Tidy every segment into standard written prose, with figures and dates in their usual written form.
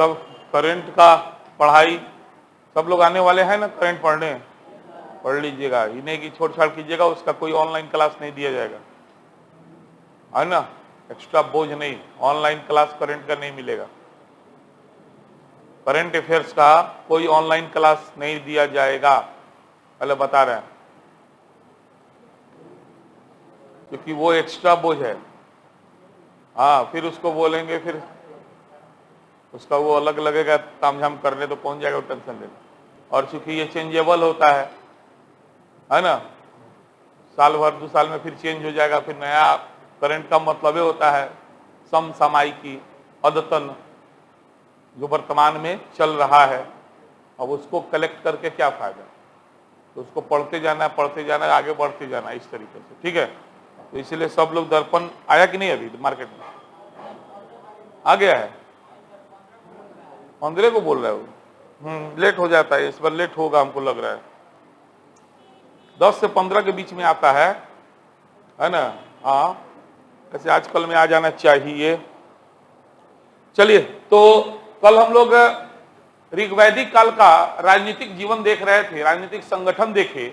तब करंट का पढ़ाई सब लोग आने वाले हैं ना करंट पढ़ने, पढ़ लीजिएगा, ये नहीं कि छोड़ छाड़ कीजिएगा, उसका कोई ऑनलाइन क्लास नहीं दिया जाएगा, है ना, एक्स्ट्रा बोझ नहीं, ऑनलाइन क्लास करंट का नहीं मिलेगा, करंट अफेयर्स का कोई ऑनलाइन क्लास नहीं दिया जाएगा, पहले बता रहे हैं, क्योंकि वो एक्स्ट्रा बोझ है। हाँ, फिर उसको बोलेंगे, फिर उसका वो अलग लगेगा तामझाम करने, तो कौन जाएगा टेंशन लेने। और चूंकि ये चेंजेबल होता है ना, साल भर 2 साल में फिर चेंज हो जाएगा, फिर नया करंट का मतलब ये होता है समसामयिकी, अद्यतन, जो वर्तमान में चल रहा है। अब उसको कलेक्ट करके क्या फायदा, तो उसको पढ़ते जाना है, आगे बढ़ते जाना है, इस तरीके से, ठीक है। तो इसलिए सब लोग दर्पण आया कि नहीं अभी मार्केट में आ गया है, 15 को बोल रहे हो, लेट हो जाता है, इस बार लेट होगा हमको लग रहा है, 10 से 15 के बीच में आता है ना। हाँ, ऐसे आजकल में आ जाना चाहिए। चलिए, तो कल हम लोग ऋग्वैदिक काल का राजनीतिक जीवन देख रहे थे, राजनीतिक संगठन देखे,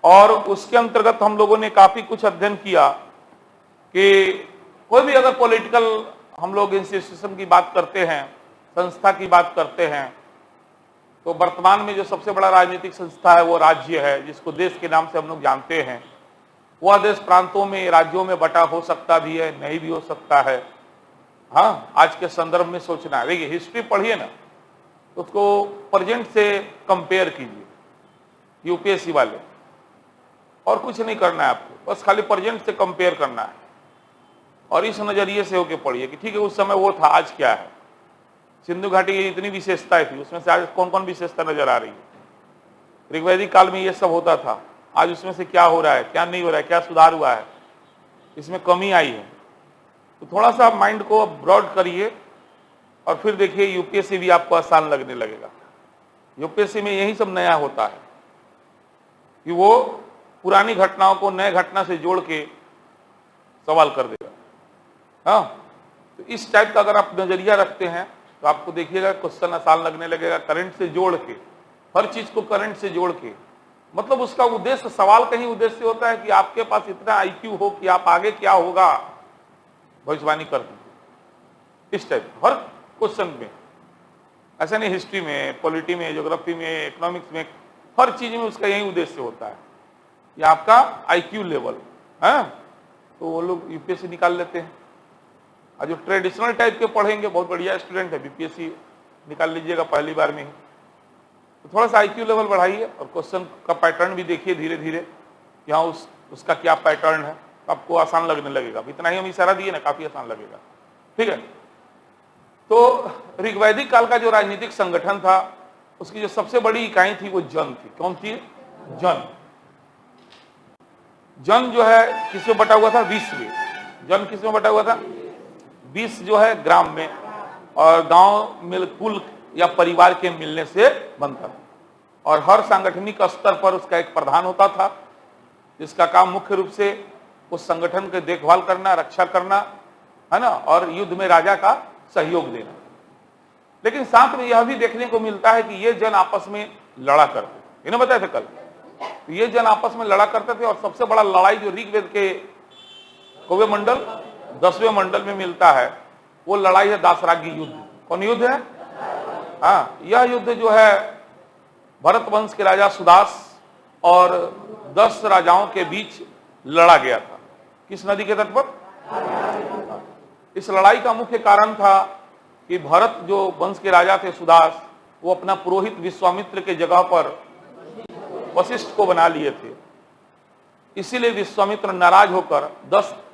और उसके अंतर्गत हम लोगों ने काफी कुछ अध्ययन किया कि कोई भी अगर पॉलिटिकल हम लोग इंस्टीट्यूशन की बात करते हैं, संस्था की बात करते हैं, तो वर्तमान में जो सबसे बड़ा राजनीतिक संस्था है वो राज्य है, जिसको देश के नाम से हम लोग जानते हैं। वह देश प्रांतों में, राज्यों में बटा हो सकता भी है, नहीं भी हो सकता है। हाँ, आज के संदर्भ में सोचना है, देखिए हिस्ट्री पढ़िए ना, तो उसको प्रेजेंट से कंपेयर कीजिए, यूपीएससी वाले, और कुछ नहीं करना है आपको, बस खाली प्रेजेंट से कंपेयर करना है, और इस नजरिए से होके पढ़िए कि ठीक है उस समय वो था, आज क्या है। सिंधु घाटी की इतनी विशेषताएं थी, उसमें से आज कौन कौन विशेषता नजर आ रही है। ऋग्वैदिक काल में ये सब होता था, आज उसमें से क्या हो रहा है, क्या नहीं हो रहा है, क्या सुधार हुआ है, इसमें कमी आई है। तो थोड़ा सा माइंड को ब्रॉड करिए, और फिर देखिए यूपीएससी भी आपको आसान लगने लगेगा। यूपीएससी में यही सब नया होता है कि वो पुरानी घटनाओं को नए घटना से जोड़ के सवाल कर देगा। हाँ, तो इस टाइप का अगर आप नजरिया रखते हैं तो आपको देखिएगा क्वेश्चन आसान लगने लगेगा, करंट से जोड़ के, हर चीज को करंट से जोड़ के। मतलब उसका उद्देश्य, सवाल कहीं उद्देश्य होता है कि आपके पास इतना आईक्यू हो कि आप आगे क्या होगा भविष्यवाणी कर दीजिए, इस टाइप हर क्वेश्चन में। ऐसा नहीं, हिस्ट्री में, पॉलिटी में, ज्योग्राफी में, इकोनॉमिक्स में, हर चीज में उसका यही उद्देश्य होता है कि आपका आईक्यू लेवल है, तो वो लोग यूपीएससी निकाल लेते हैं। और जो ट्रेडिशनल टाइप के पढ़ेंगे, बहुत बढ़िया स्टूडेंट है, बीपीएससी निकाल लीजिएगा पहली बार में ही। तो थोड़ा सा आईक्यू लेवल बढ़ाइए, और क्वेश्चन का पैटर्न भी देखिए धीरे धीरे, यहाँ उसका क्या पैटर्न है, तो आपको आसान लगने लगेगा। इतना ही हम इशारा दिए ना, काफी आसान लगेगा, ठीक है। तो ऋग्वैदिक काल का जो राजनीतिक संगठन था, उसकी जो सबसे बड़ी इकाई थी वो जन थी। कौन थी? जन। जन जो है किसमें बटा हुआ था? 20 में। जन किसमें बटा हुआ था? 20 जो है ग्राम में, और गांव में कुल या परिवार के मिलने से बनता था। और हर सांगठनिक स्तर पर उसका एक प्रधान होता था, जिसका काम मुख्य रूप से उस संगठन के देखभाल करना, रक्षा करना, है ना, और युद्ध में राजा का सहयोग देना। लेकिन साथ में यह भी देखने को मिलता है कि ये जन आपस में लड़ा करते थे, इन्हें बताया था कल, तो ये जन आपस में लड़ा करते थे। और सबसे बड़ा लड़ाई जो ऋग्वेद के कौवे मंडल 10वें मंडल में मिलता है, वो लड़ाई है दासरागी युद्ध। कौन युद्ध है? हाँ, यह युद्ध जो है भरत वंश के राजा सुदास और 10 राजाओं के बीच लड़ा गया था। किस नदी के तट पर? इस लड़ाई का मुख्य कारण था कि भरत जो वंश के राजा थे सुदास, वो अपना पुरोहित विश्वामित्र के जगह पर वशिष्ठ को बना लिए थे। इसीलिए विश्वामित्र नाराज होकर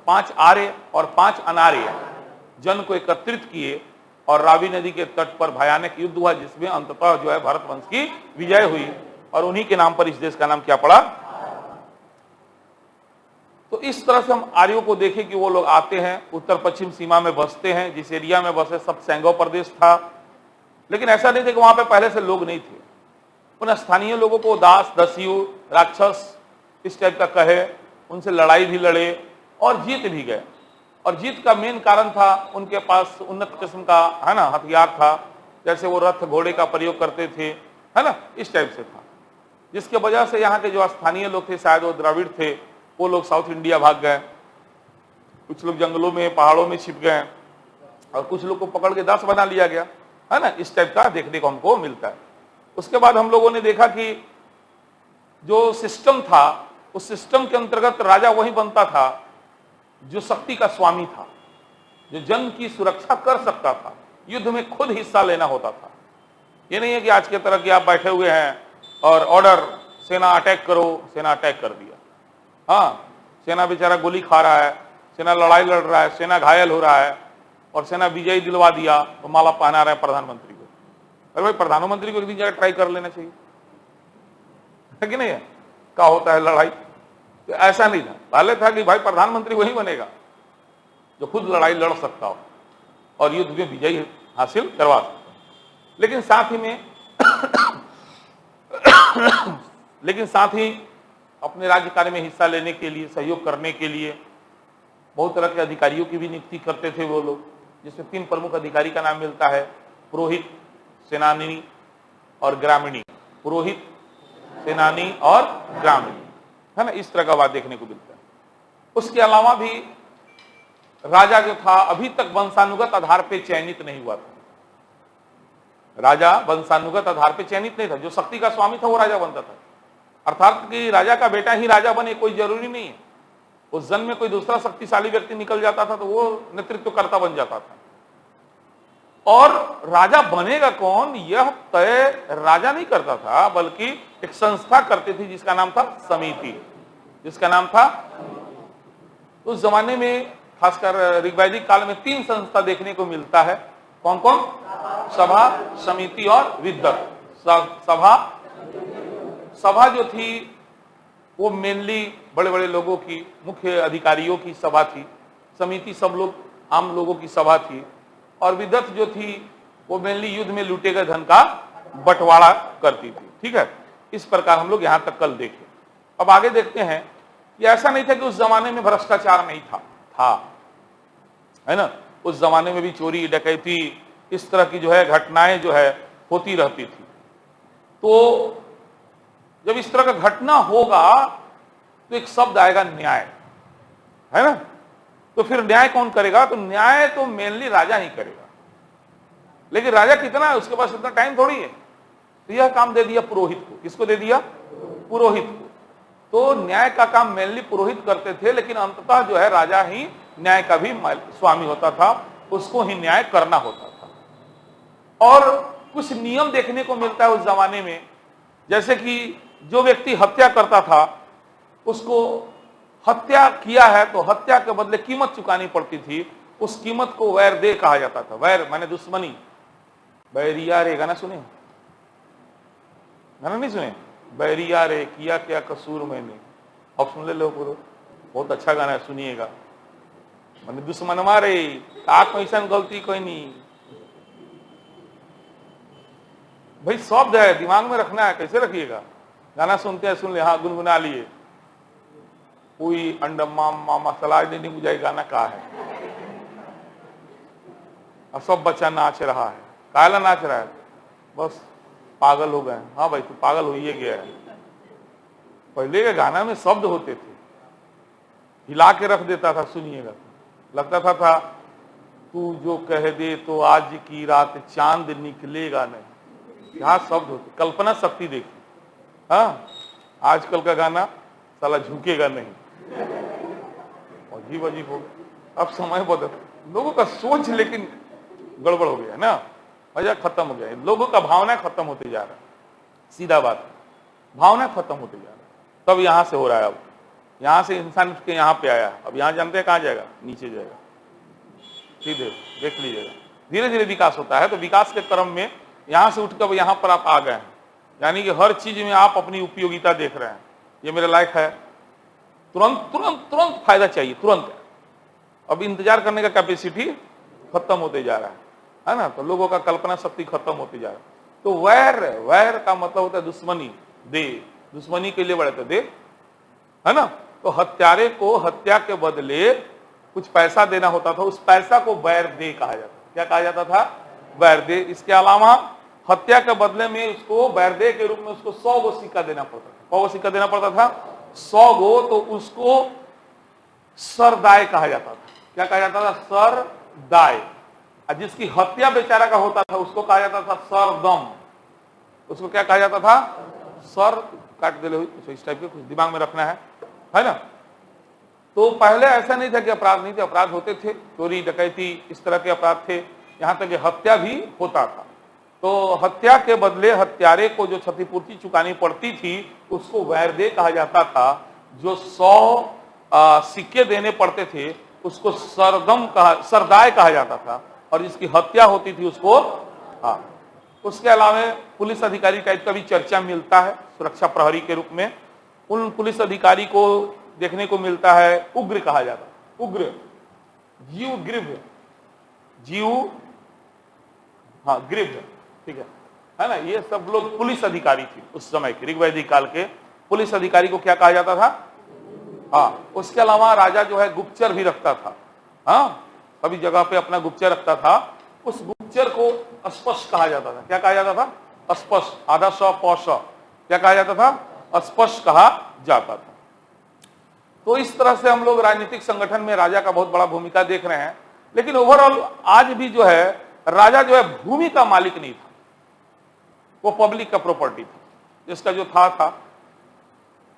5 आर्य और 5 अनार्य जन को एकत्रित किए, और रावी नदी के तट पर भयानक युद्ध हुआ, जिसमें अंततः जो है भरत वंश की विजय हुई, और उन्हीं के नाम पर इस देश का नाम क्या पड़ा? तो इस तरह से हम आर्यों को देखें कि वो लोग आते हैं, उत्तर पश्चिम सीमा में बसते हैं। जिस एरिया में बसे सब सैंगो प्रदेश था, लेकिन ऐसा नहीं था कि वहां पे पहले से लोग नहीं थे। उन स्थानीय लोगों को दास, दस्यु, राक्षस इस टाइप का कहे, उनसे लड़ाई भी लड़े और जीत भी गए। और जीत का मेन कारण था उनके पास उन्नत किस्म का, है ना, हथियार था, जैसे वो रथ घोड़े का प्रयोग करते थे, है ना, इस टाइप से था, जिसके वजह से यहाँ के जो स्थानीय लोग थे, शायद वो द्रविड़ थे, वो लोग साउथ इंडिया भाग गए, कुछ लोग जंगलों में पहाड़ों में छिप गए और कुछ लोग को पकड़ के दास बना लिया गया, है ना, इस टाइप का देखने को हमको मिलता है। उसके बाद हम लोगों ने देखा कि जो सिस्टम था, उस सिस्टम के अंतर्गत राजा वही बनता था जो शक्ति का स्वामी था, जो जन की सुरक्षा कर सकता था, युद्ध में खुद हिस्सा लेना होता था। ये नहीं है कि आज के तरह कि आप बैठे हुए हैं और ऑर्डर सेना अटैक करो, सेना अटैक कर दिया, हाँ, सेना बेचारा गोली खा रहा है, सेना लड़ाई लड़ रहा है, सेना घायल हो रहा है और सेना विजयी दिलवा दिया तो माला पहना रहे हैं प्रधानमंत्री को। अरे भाई, प्रधानमंत्री को एक दिन जगह ट्राई कर लेना चाहिए, है कि नहीं है? क्या होता है लड़ाई? तो ऐसा नहीं था, पहले था कि भाई प्रधानमंत्री वही बनेगा जो खुद लड़ाई लड़ सकता हो और युद्ध में विजय हासिल करवा सकता हो। लेकिन साथ ही अपने राज्य कार्य में हिस्सा लेने के लिए, सहयोग करने के लिए बहुत तरह के अधिकारियों की भी नियुक्ति करते थे वो लोग, जिसमें 3 प्रमुख अधिकारी का नाम मिलता है, पुरोहित, सेनानी और ग्रामीणी। पुरोहित, सेनानी और ग्रामीणी, है ना, इस तरह का बात देखने को मिलता है। उसके अलावा भी राजा जो था अभी तक वंशानुगत आधार पर चयनित नहीं हुआ था। राजा वंशानुगत आधार पर चयनित नहीं था, जो शक्ति का स्वामी था वो राजा बनता था। अर्थात कि राजा का बेटा ही राजा बने कोई जरूरी नहीं है। उस जन्म में कोई दूसरा शक्तिशाली व्यक्ति निकल जाता था तो वो नेतृत्वकर्ता बन जाता था। और राजा बनेगा कौन, यह तय राजा नहीं करता था, बल्कि एक संस्था करती थी जिसका नाम था समिति, जिसका नाम था। उस जमाने में खासकर ऋग्वैदिक काल में 3 संस्था देखने को मिलता है। कौन कौन? सभा, समिति और विद्वत। सभा जो थी वो मेनली बड़े बड़े लोगों की, मुख्य अधिकारियों की सभा थी। समिति सब लोग आम लोगों की सभा थी। और विद्वत जो थी वो मेनली युद्ध में लूटे गए धन का बंटवारा करती थी। ठीक है, इस प्रकार हम लोग यहां तक कल देखे। अब आगे देखते हैं कि ऐसा नहीं था कि उस जमाने में भ्रष्टाचार नहीं था, है ना। उस जमाने में भी चोरी, डकैती, इस तरह की जो है घटनाएं जो है होती रहती थी। तो जब इस तरह का घटना होगा तो एक शब्द आएगा न्याय, है ना। तो फिर न्याय कौन करेगा? तो न्याय तो मेनली राजा ही करेगा। लेकिन राजा कितना है, उसके पास इतना टाइम थोड़ी है। तो यह काम दे दिया पुरोहित को। किसको दे दिया? पुरोहित को। तो न्याय का काम मेनली पुरोहित करते थे, लेकिन अंततः जो है राजा ही न्याय का भी स्वामी होता था, उसको ही न्याय करना होता था। और कुछ नियम देखने को मिलता है उस जमाने में, जैसे कि जो व्यक्ति हत्या करता था उसको हत्या किया है तो हत्या के बदले कीमत चुकानी पड़ती थी। उस कीमत को वैर दे कहा जाता था। वैर माने दुश्मनी। बैरिया रे, गाना सुने? गाना नहीं सुने? बैरिया रे किया क्या कसूर मैंने। अब सुन ले लो, बहुत अच्छा गाना है, सुनिएगा। मैंने दुश्मन मारे का कैसा गलती कोई नहीं। भाई शब्द है, दिमाग में रखना है, कैसे रखिएगा? गाना सुनते हैं, सुन ले, हाँ, गुनगुना लिए। कोई अंडमा मामा सलाह नहीं बुझाई, गाना का है। अब सब बच्चा नाच रहा है। काला नाच रहा है? बस पागल हो गए। हाँ भाई, तू पागल हो ही गया है। पहले के गाना में शब्द होते थे, हिला के रख देता था, सुनिएगा, लगता था तू जो कह दे तो आज की रात चांद निकलेगा नहीं। यहाँ शब्द होते, कल्पना शक्ति देखी। हाँ, आजकल का गाना साला झुकेगा नहीं, अजीब अजीब हो गया। अब समय बदल, लोगों का सोच लेकिन गड़बड़ हो गया है ना, मजा खत्म हो गया है। लोगों का भावना खत्म होते जा रहा है, सीधा बात, भावना खत्म होते जा रहा है। तब यहां से हो रहा है। अब यहां से इंसान के यहाँ पे आया, अब यहाँ जानते हैं कहाँ जाएगा? नीचे जाएगा, सीधे देख लीजिएगा। धीरे धीरे विकास होता है। तो विकास के क्रम में यहां से उठकर यहाँ पर आप आ गए हैं, यानी कि हर चीज में आप अपनी उपयोगिता देख रहे हैं। ये मेरे लायक है, तुरंत तुरंत तुरंत फायदा चाहिए, तुरंत। अब इंतजार करने का कैपेसिटी खत्म होते जा रहा है ना। तो लोगों का कल्पना शक्ति खत्म होते जा रहा है। तो वैर का मतलब होता है दुश्मनी। दे, दुश्मनी के लिए बड़े तो दे, है ना। तो हत्यारे को हत्या के बदले कुछ पैसा देना होता था, उस पैसा को वैर दे कहा जाता था। क्या कहा जाता था? वैरदे। इसके अलावा हत्या के बदले में उसको वैरदे के रूप में उसको 100 गो सिक्का देना पड़ता था। 100 गो सिक्का देना पड़ता था, 100 गो। तो उसको सरदाय कहा जाता था। क्या कहा जाता था? सरदाय। जिसकी हत्या बेचारा का होता था उसको कहा जाता था सरदम। उसको क्या कहा जाता था? सर काट दे हुई, कुछ इस टाइप के कुछ दिमाग में रखना है ना। तो पहले ऐसा नहीं था कि अपराध नहीं थे, अपराध होते थे, चोरी डकैती इस तरह के अपराध थे, यहां तक कि हत्या भी होता था। तो हत्या के बदले हत्यारे को जो क्षतिपूर्ति चुकानी पड़ती थी उसको वैरदे कहा जाता था। जो 100 सिक्के देने पड़ते थे उसको सरदाय कहा जाता था, और जिसकी हत्या होती थी उसको उसके अलावा पुलिस अधिकारी टाइप का भी चर्चा मिलता है सुरक्षा प्रहरी के रूप में। उन पुलिस अधिकारी को देखने को मिलता है उग्र कहा जाता है। उग्र, जीव ग्रीव, जीव ग्रीव, ठीक है ना। ये सब लोग पुलिस अधिकारी थे उस समय के ऋग्वैदिक काल के पुलिस अधिकारी को क्या कहा जाता था? उसके अलावा राजा जो है गुप्तचर भी रखता था। सभी जगह पे अपना गुप्तचर रखता था। उस गुप्तचर को अस्पष्ट कहा जाता था। क्या कहा जाता था? अस्पष्ट, आधा स प श, क्या कहा जाता था? अस्पष्ट कहा जाता था। तो इस तरह से हम लोग राजनीतिक संगठन में राजा का बहुत बड़ा भूमिका देख रहे हैं। लेकिन ओवरऑल आज भी जो है राजा जो है भूमि का मालिक नहीं था, वो पब्लिक का प्रॉपर्टी था। जिसका जो था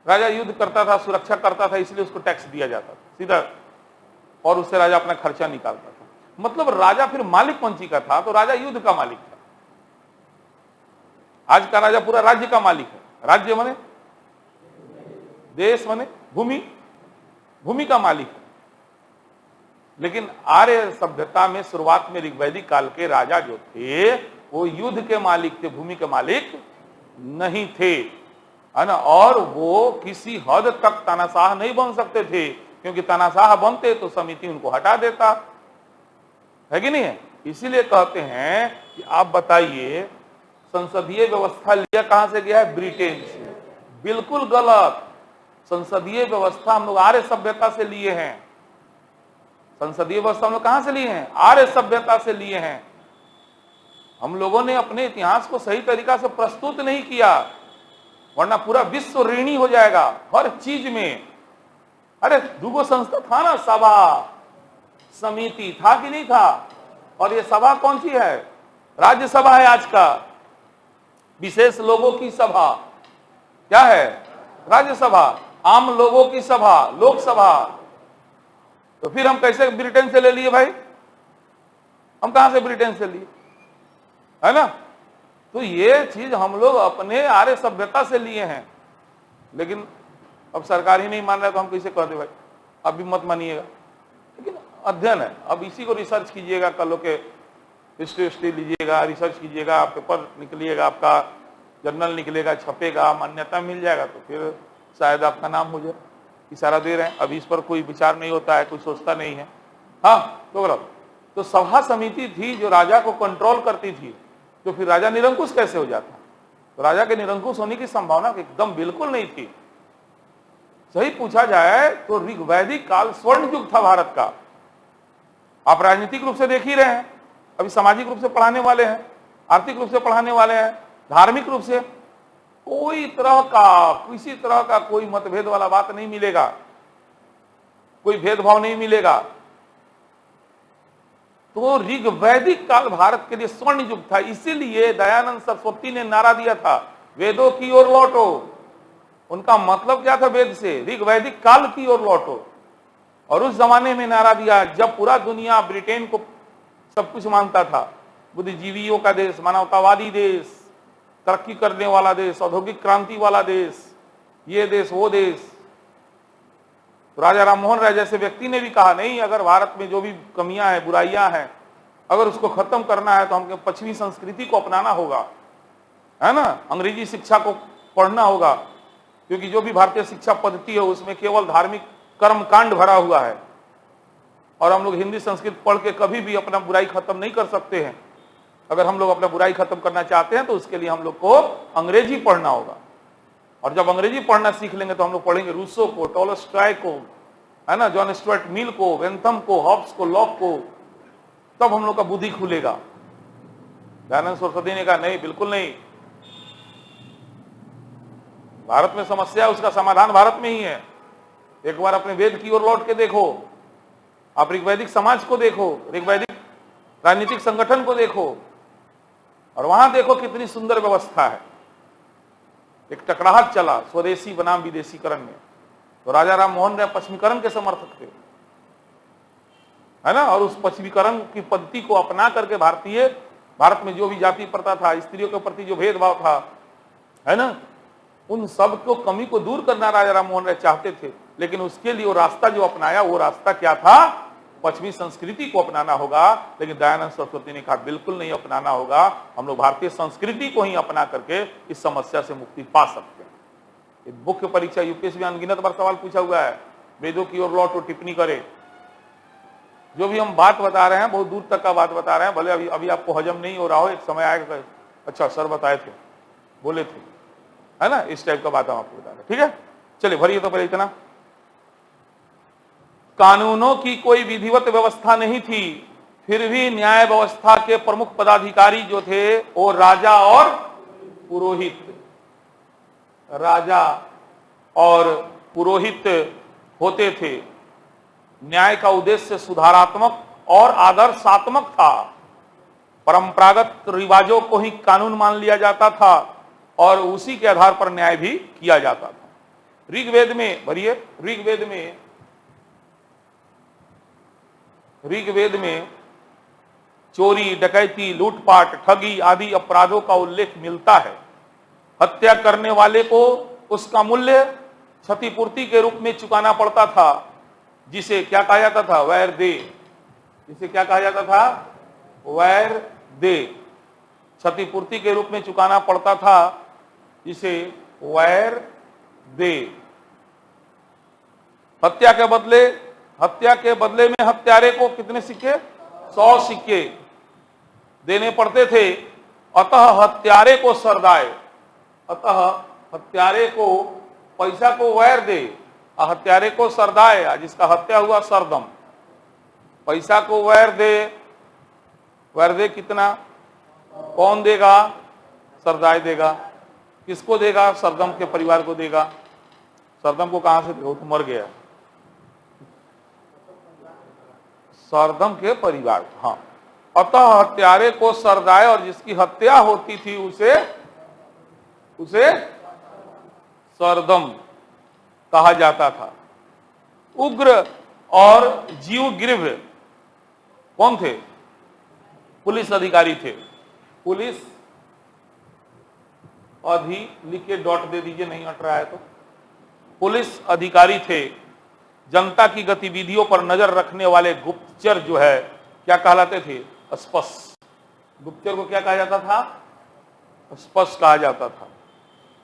राजा युद्ध करता था, सुरक्षा करता था, इसलिए उसको टैक्स दिया जाता था सीधा, और उससे राजा अपना खर्चा निकालता था। मतलब राजा फिर मालिक कौन सी का था? तो राजा युद्ध का मालिक था। आज का राजा पूरा राज्य का मालिक है। राज्य माने देश, माने भूमि, भूमि का मालिक है। लेकिन आर्य सभ्यता में शुरुआत में ऋग्वैदिक काल के राजा जो थे वो युद्ध के मालिक थे, भूमि के मालिक नहीं थे, है ना। और वो किसी हद तक तानाशाह नहीं बन सकते थे, क्योंकि तानाशाह बनते तो समिति उनको हटा देता है कि नहीं है। इसीलिए कहते हैं कि आप बताइए संसदीय व्यवस्था लिया कहां से गया है? ब्रिटेन से। बिल्कुल गलत। संसदीय व्यवस्था हम लोग आर्य सभ्यता से लिए हैं। संसदीय व्यवस्था हम लोग कहां से लिए हैं? आर्य सभ्यता से लिए हैं। हम लोगों ने अपने इतिहास को सही तरीका से प्रस्तुत नहीं किया, वरना पूरा विश्व ऋणी हो जाएगा हर चीज में। अरे दुगो संस्था था ना, सभा समिति था कि नहीं था? और ये सभा कौन सी है? राज्यसभा है आज का। विशेष लोगों की सभा क्या है? राज्यसभा। आम लोगों की सभा लोकसभा। तो फिर हम कैसे ब्रिटेन से ले लिए भाई? हम कहां से ब्रिटेन से लिए, है ना। तो ये चीज हम लोग अपने आर्य सभ्यता से लिए हैं। लेकिन अब सरकार ही नहीं मान रहा है तो हम कैसे कह दे भाई? अब भी मत मानिएगा, लेकिन अध्ययन है। अब इसी को रिसर्च कीजिएगा, कल के हिस्ट्री लीजिएगा, रिसर्च कीजिएगा, पेपर निकलिएगा, आपका जर्नल निकलेगा, छपेगा, मान्यता मिल जाएगा, तो फिर शायद आपका नाम हो जाए। इशारा दे रहे हैं। अभी इस पर कोई विचार नहीं होता है, कोई सोचता नहीं है। तो सभा समिति थी जो राजा को कंट्रोल करती थी, तो फिर राजा निरंकुश कैसे हो जाता? तो राजा के निरंकुश होने की संभावना एकदम बिल्कुल नहीं थी। सही पूछा जाए तो ऋग्वैदिक काल स्वर्ण युग था भारत का। आप राजनीतिक रूप से देख ही रहे हैं, अभी सामाजिक रूप से पढ़ाने वाले हैं, आर्थिक रूप से पढ़ाने वाले हैं, धार्मिक रूप से कोई तरह का, किसी तरह का कोई मतभेद वाला बात नहीं मिलेगा, कोई भेदभाव नहीं मिलेगा। तो ऋग्वैदिक काल भारत के लिए स्वर्ण युग था। इसीलिए दयानंद सरस्वती ने नारा दिया था, वेदों की ओर लौटो। उनका मतलब क्या था? वेद से ऋग्वैदिक काल की ओर लौटो। और उस जमाने में नारा दिया जब पूरा दुनिया ब्रिटेन को सब कुछ मानता था, बुद्धिजीवियों का देश, मानवतावादी देश, तरक्की करने वाला देश, औद्योगिक क्रांति वाला देश, ये देश वो देश। तो राजा राममोहन राय जैसे व्यक्ति ने भी कहा, नहीं, अगर भारत में जो भी कमियां हैं, बुराइयां हैं, अगर उसको खत्म करना है तो हमको पश्चिमी संस्कृति को अपनाना होगा, है ना। अंग्रेजी शिक्षा को पढ़ना होगा, क्योंकि जो भी भारतीय शिक्षा पद्धति है उसमें केवल धार्मिक कर्मकांड भरा हुआ है। और हम लोग हिंदी संस्कृत पढ़ के कभी भी अपना बुराई खत्म नहीं कर सकते हैं। अगर हम लोग अपना बुराई खत्म करना चाहते हैं तो उसके लिए हम लोग को अंग्रेजी पढ़ना होगा। और जब अंग्रेजी पढ़ना सीख लेंगे तो हम लोग पढ़ेंगे रूसो को, टॉलस्टॉय को, है ना, जॉन स्टुअर्ट मिल को, वेंथम को, हॉब्स को, लॉक को, तब हम लोग का बुद्धि खुलेगा। दयानंद सरस्वती ने कहा नहीं, बिल्कुल नहीं, भारत में समस्या है, उसका समाधान भारत में ही है। एक बार अपने वेद की ओर लौट के देखो, आप ऋग्वैदिक समाज को देखो, ऋग्वैदिक राजनीतिक संगठन को देखो, और वहां देखो कितनी सुंदर व्यवस्था है। एक टकराहट चला स्वदेशी बनाम विदेशीकरण में, तो राजा राम मोहन राय पश्चिमीकरण के समर्थक थे, है ना, और उस पश्चिमीकरण की पद्धति को अपना करके भारत में जो भी जाति प्रथा था, स्त्रियों के प्रति जो भेदभाव था, है ना, उन सब को कमी को दूर करना राजा राम मोहन राय चाहते थे। लेकिन उसके लिए वो रास्ता जो अपनाया, वो रास्ता क्या था? पश्चिमी संस्कृति को अपनाना होगा। लेकिन दयानंद सरस्वती ने कहा बिल्कुल नहीं अपनाना होगा, हम लोग भारतीय संस्कृति को ही अपना करके इस समस्या से मुक्ति पा सकते हैं। मुख्य परीक्षा यूपीएससी में अनगिनत बार सवाल पूछा हुआ है, वेदों की ओर लौटो, टिप्पणी करे। जो भी हम बात बता रहे हैं बहुत दूर तक का बात बता रहे हैं, भले अभी आपको हजम नहीं हो रहा हो, एक समय आएगा अच्छा सर बताए थे, बोले थे, है ना, इस टाइप का बात हम आपको बता रहे हैं। ठीक है, चलिए भरिए तो पहले इतना। कानूनों की कोई विधिवत व्यवस्था नहीं थी, फिर भी न्याय व्यवस्था के प्रमुख पदाधिकारी जो थे वो राजा और पुरोहित, राजा और पुरोहित होते थे। न्याय का उद्देश्य सुधारात्मक और आदर्शात्मक था। परंपरागत रिवाजों को ही कानून मान लिया जाता था और उसी के आधार पर न्याय भी किया जाता था। ऋग्वेद में भरिए, ऋग्वेद में चोरी, डकैती, लूटपाट, ठगी आदि अपराधों का उल्लेख मिलता है। हत्या करने वाले को उसका मूल्य क्षतिपूर्ति के रूप में चुकाना पड़ता था, जिसे क्या कहा जाता था? वैर दे। जिसे क्या कहा जाता था? वैर दे। क्षतिपूर्ति के रूप में चुकाना पड़ता था, जिसे वैर दे। हत्या के बदले में हत्यारे को कितने सिक्के? 100 सिक्के देने पड़ते थे। अतः हत्यारे को सरदाय, अतः हत्यारे को पैसा को वैर दे, हत्यारे को सरदाय, जिसका हत्या हुआ सरदम। पैसा को वैर दे कितना? कौन देगा? सरदाय देगा। किसको देगा? सरदम के परिवार को देगा। सरदम को कहां से देगा? वो तो मर गया। सरदम के परिवार, हाँ। अतः हत्यारे को सरदाय और जिसकी हत्या होती थी उसे सरदम कहा जाता था। उग्र और जीवग्रीव कौन थे? पुलिस अधिकारी थे। पुलिस लिख के डॉट दे दीजिए, नहीं हट रहा है तो। पुलिस अधिकारी थे। जनता की गतिविधियों पर नजर रखने वाले गुप्तचर जो है क्या कहलाते थे? स्पष्ट। गुप्तचर को क्या कहा जाता था? स्पष्ट कहा जाता था।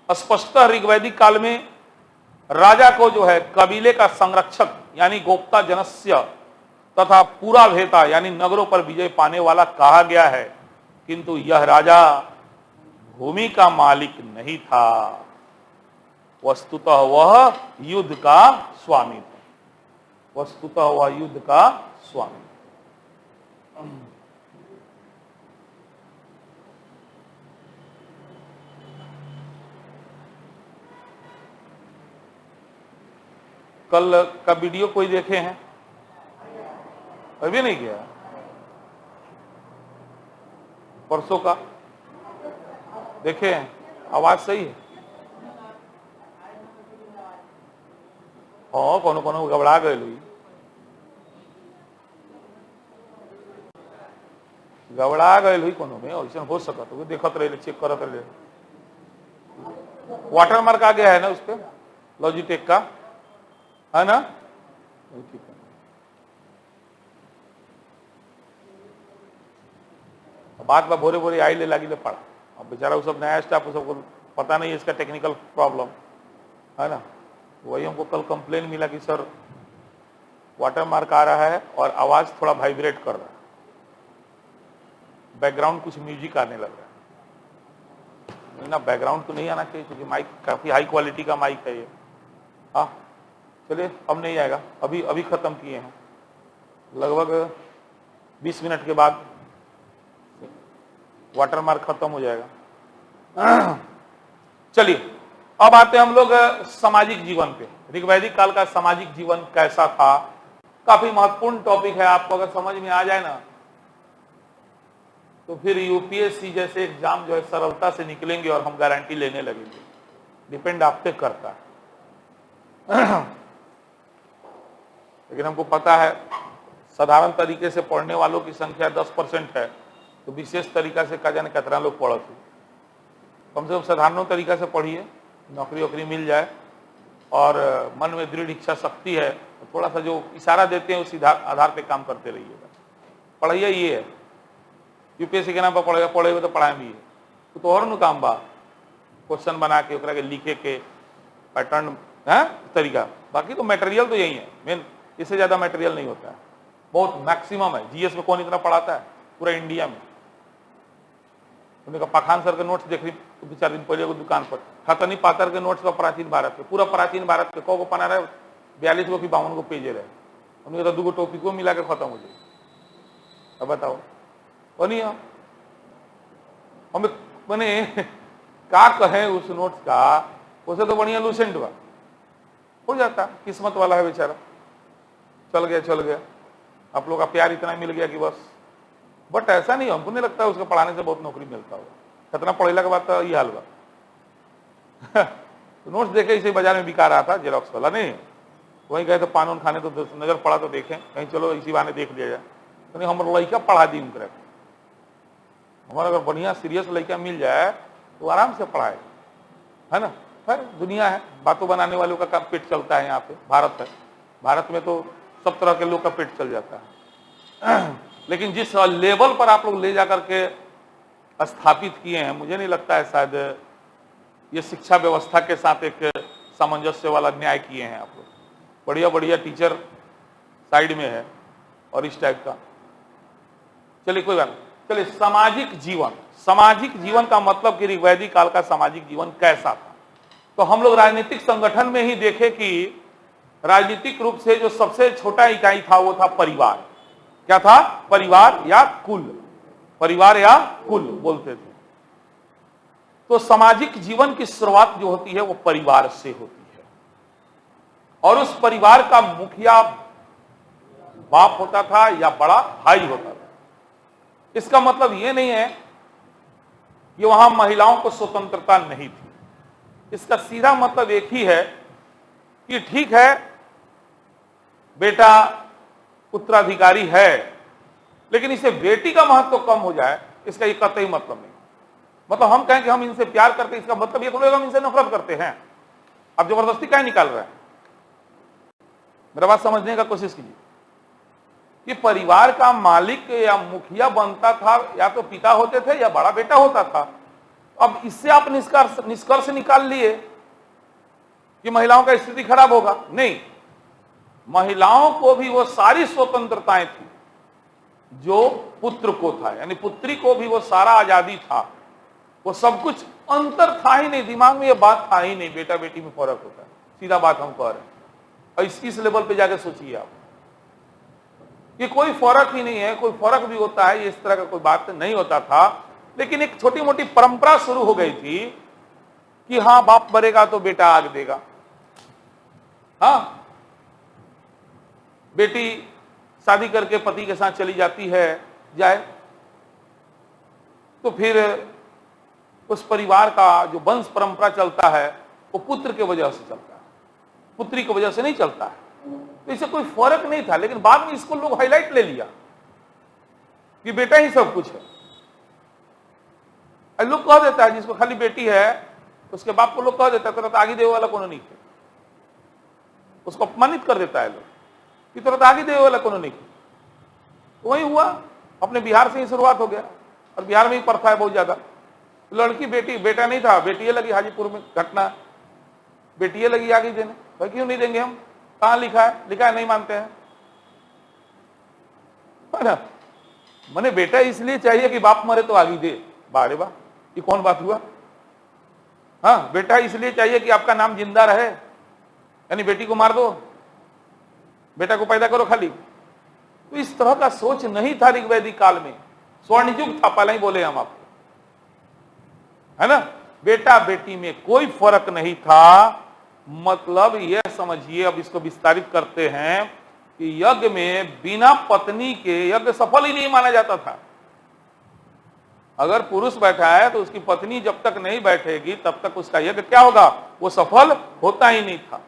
स्पष्टतः ऋग्वैदिक काल में राजा को जो है कबीले का संरक्षक यानी गोप्ता जनस्य तथा पूरा भेता यानी नगरों पर विजय पाने वाला कहा गया है, किंतु यह राजा भूमि का मालिक नहीं था। वस्तुतः वह युद्ध का स्वामी था। वस्तुतः वह युद्ध का स्वामी। कल का वीडियो कोई देखे हैं? अभी नहीं गया? परसों का देखे हैं? आवाज सही है? हाँ, कोनो घबरा गए लोग, घबरा गए हुई कोनो में ऐसा हो सका तो देखत रहे, चेक करत रहे। वाटर मार्क आ गया है ना उस पर, लॉजिटेक का, है ना? ठीक है। बात में भोरे आई ले लगी ले पड़ा। अब बेचारा वो सब नया स्टाफ, सबको पता नहीं है इसका टेक्निकल प्रॉब्लम, है ना? वही हमको कल कंप्लेन मिला कि सर वाटर मार्क आ रहा है और आवाज थोड़ा वाइब्रेट कर रहा है, बैकग्राउंड कुछ म्यूजिक आने लग रहा है ना। बैकग्राउंड तो नहीं आना चाहिए क्योंकि माइक काफी हाई क्वालिटी का माइक है ये। हाँ चलिए, अब नहीं आएगा, अभी खत्म किए हैं, लगभग 20 मिनट के बाद वाटरमार्क खत्म हो जाएगा। चलिए अब आते हैं हम लोग सामाजिक जीवन पे। ऋग्वैदिक काल का सामाजिक जीवन कैसा था, काफी महत्वपूर्ण टॉपिक है। आपको अगर समझ में आ जाए ना तो फिर यूपीएससी जैसे एग्जाम जो है सरलता से निकलेंगे और हम गारंटी लेने लगेंगे। डिपेंड आप पे करता है। लेकिन हमको पता है साधारण तरीके से पढ़ने वालों की संख्या 10% है, तो विशेष तरीका से कहा जाने कितना लोग पढ़ते। कम से कम साधारण तरीका से पढ़िए, नौकरी वोकरी मिल जाए और मन में दृढ़ इच्छा शक्ति है तो थोड़ा सा जो इशारा देते हैं उसी आधार पे काम करते रहिएगा। पढ़ाइए ये है, यूपीएससी के नाम पर पढ़ेगा तो पढ़ाए भी है तो और न काम बा, क्वेश्चन बना के ओकरा के लिखे के पैटर्न है तरीका। बाकी तो मटेरियल तो यही है मेन, इससे ज्यादा मटेरियल नहीं होता है, बहुत मैक्सिमम है। जीएस में कौन इतना पढ़ाता है पूरा इंडिया में। उन्होंने कहा पाखान सर के नोट्स देख रही तो 2-4 दिन पहले दुकान पर खतनी पातर के नोट्स का प्राचीन भारत के, पूरा प्राचीन भारत के को पना रहे 42 को कि 52 को पेजे रहे। उन्होंने कहा 2 टॉपिक को मिला के खत्म हो जाए। अब बताओ और नहीं हमें मैंने क्या कहे उस नोट्स का, उसे तो बढ़िया लूसेंट बा हो जाता। किस्मत वाला है बेचारा, चल गया। आप लोग का प्यार इतना मिल गया कि बस। बट ऐसा नहीं, हमको नहीं लगता उसका पढ़ाने से बहुत नौकरी मिलता होगा। कितना पढ़ेला के बाद तो ये हाल बा। तो नोट्स देखे इसे बाजार में बिका रहा था जेरॉक्स वाला, नहीं वहीं गए तो पान उन खाने तो नजर पड़ा तो देखें कहीं, चलो इसी बहाने देख लिया जाए। तो नहीं हमारा लड़का पढ़ा दी उनकर, हमारा अगर बढ़िया सीरियस लड़का मिल जाए तो आराम से पढ़ाए, है ना। फिर दुनिया है, बातों बनाने वालों का पेट चलता है। यहाँ पे भारत है, भारत में तो सब तरह के लोग का पेट चल जाता है। लेकिन जिस लेवल पर आप लोग ले जाकर के स्थापित किए हैं, मुझे नहीं लगता है शायद ये शिक्षा व्यवस्था के साथ एक सामंजस्य वाला न्याय किए हैं आप लोग। बढ़िया बढ़िया टीचर साइड में है और इस टाइप का। चलिए कोई बात नहीं। चलिए सामाजिक जीवन का मतलब कि ऋग्वैदिक काल का सामाजिक जीवन कैसा था। तो हम लोग राजनीतिक संगठन में ही देखें कि राजनीतिक रूप से जो सबसे छोटा इकाई था वो था परिवार। क्या था? परिवार या कुल, परिवार या कुल बोलते थे। तो सामाजिक जीवन की शुरुआत जो होती है वो परिवार से होती है और उस परिवार का मुखिया बाप होता था या बड़ा भाई होता था। इसका मतलब ये नहीं है कि वहां महिलाओं को स्वतंत्रता नहीं थी। इसका सीधा मतलब एक ही है कि ठीक है बेटा उत्तराधिकारी है, लेकिन इसे बेटी का महत्व कम हो जाए इसका ये कतई मतलब नहीं। मतलब हम कहें कि हम इनसे प्यार करते, इसका मतलब ये थोड़ा हम इनसे नफरत करते हैं। अब जबरदस्ती क्या निकाल रहे हैं? मेरा बात समझने का कोशिश कीजिए कि परिवार का मालिक या मुखिया बनता था या तो पिता होते थे या बड़ा बेटा होता था। अब इससे आप निष्कर्ष निकाल लिए कि महिलाओं का स्थिति खराब होगा? नहीं, महिलाओं को भी वो सारी स्वतंत्रताएं थी जो पुत्र को था, यानी पुत्री को भी वो सारा आजादी था, वो सब कुछ। अंतर था ही नहीं, दिमाग में ये बात था ही नहीं बेटा बेटी में फर्क होता है। सीधा बात हम कह रहे हैं और इस लेवल पे जाके सोचिए आप कि कोई फर्क ही नहीं है। कोई फर्क भी होता है इस तरह का कोई बात नहीं होता था। लेकिन एक छोटी मोटी परंपरा शुरू हो गई थी कि हाँ बाप मरेगा तो बेटा आग देगा, हाँ बेटी शादी करके पति के साथ चली जाती है जाए तो फिर उस परिवार का जो वंश परंपरा चलता है वो पुत्र के वजह से चलता है, पुत्री की वजह से नहीं चलता है। तो इससे कोई फर्क नहीं था। लेकिन बाद में इसको लोग हाईलाइट ले लिया कि बेटा ही सब कुछ है। लोग कह देता है जिसको खाली बेटी है उसके बाप को लोग कह देता है तुरंत आगे देवे वाला कोनो नहीं थे, उसको अपमानित कर देता है लोग कि तुरंत आगे देवे वाला कोनो नहीं। तो वही हुआ, अपने बिहार से ही शुरुआत हो गया और बिहार में ही प्रथा है बहुत ज्यादा। लड़की बेटी, बेटा नहीं था, बेटी लगी। हाजीपुर में घटना, बेटी लगी आगे देने। भाई क्यों नहीं देंगे हम? कहां लिखा है? लिखा है नहीं मानते हैं ना। मैंने बेटा इसलिए चाहिए कि बाप मरे तो आगे दे। बारे वाह, ये कौन बात हुआ? हाँ, बेटा इसलिए चाहिए कि आपका नाम जिंदा रहे, यानी बेटी को मार दो, बेटा को पैदा करो खाली। तो इस तरह का सोच नहीं था ऋग्वैदिक काल में, स्वर्ण युग था। पहले ही बोले हम आपको है ना। बेटा बेटी में कोई फर्क नहीं था। मतलब यह समझिए, अब इसको विस्तारित करते हैं कि यज्ञ में बिना पत्नी के यज्ञ सफल ही नहीं माना जाता था। अगर पुरुष बैठा है तो उसकी पत्नी जब तक नहीं बैठेगी तब तक उसका यज्ञ क्या होगा, वो सफल होता ही नहीं था।